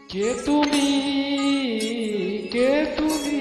কে তুমি, কে তুমি?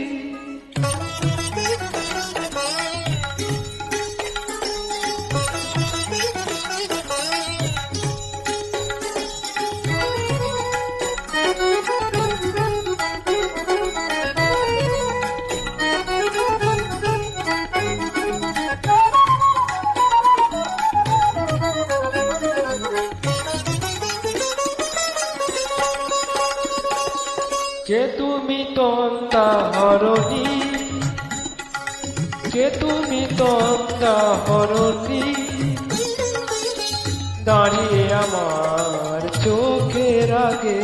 কে তুমি তন্তা হরণী, কে তুমি তন্তা হরণী, দাঁড়িয়ে আমার চোখের আগে,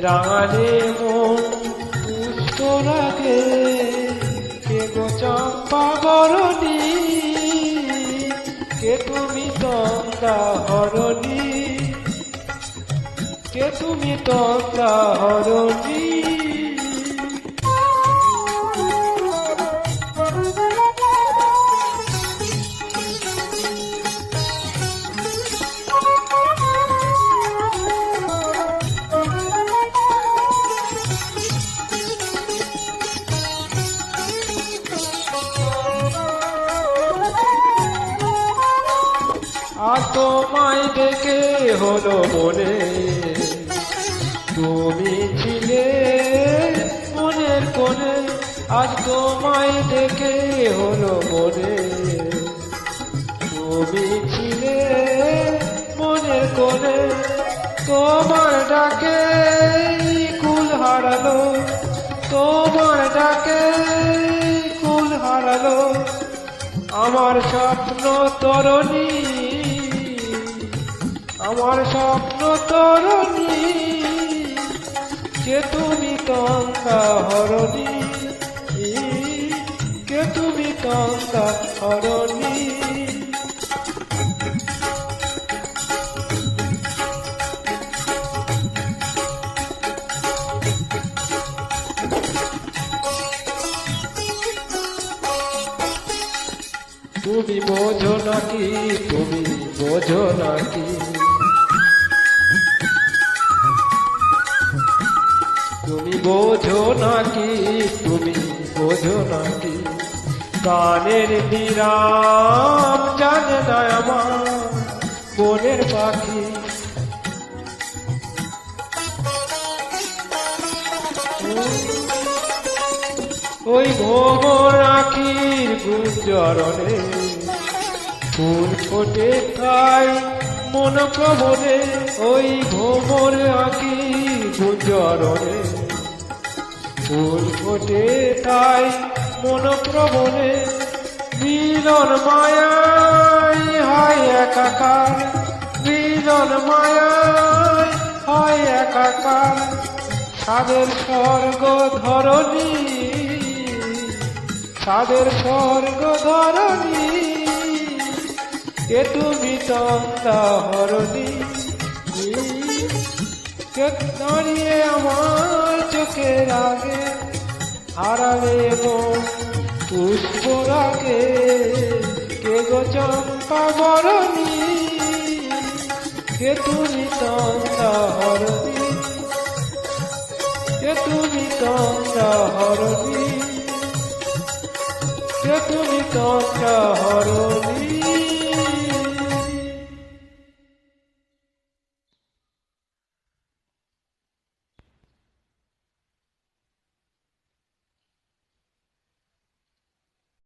রাঙালে মন পুষ্প রাগে। কে গো চম্পা বরণী, কে তুমি তন্তা হরণী, কে তুমি তন্তা হরণী? আর তোমায় দেখে হলো মনে, তুমি ছিলে মনের কোণে। আজ তোমায় দেখে হলো মনে, তুমি ছিলে মনের কোণে। তোমার ডাকে কুল হারালো, তোমার ডাকে কুল হারালো আমার স্বপ্ন তরণী, আমার স্বপ্ন তরণী। কে তুমি তন্তা হরণী, কে তুমি তন্তা হরণী? তুমি বোঝো নাকি, তুমি বোঝো নাকি, তুমি বোঝো নাকি, তুমি বোঝো নাকি? গানের বিরাম জানে না আমার মনের পাখি। ওই ভোমর আখির গুঞ্জরণে ফুল ফোটে তাই মন প্রবণে। ওই ভোমর আখির গুঞ্জরণে ফুল ফোটে তাই মন প্রবণে। মিলন মায়ায় হয় একাকার, মিলন মায়ায় হয় একাকার। সাদের স্বর্গ ধরণী, সাদের স্বর্গ ধরণী। কে তুমি তন্তা হরণী, কে দাঁড়িয়ে আমার চোখের আগে, হারালে মন পুষ্প রাগে। কে গো চম্পা বরণী, কে তুমি তন্তা হরণী, কে তুমি তন্তা হরণী, কে তুমি তন্তা হরণী?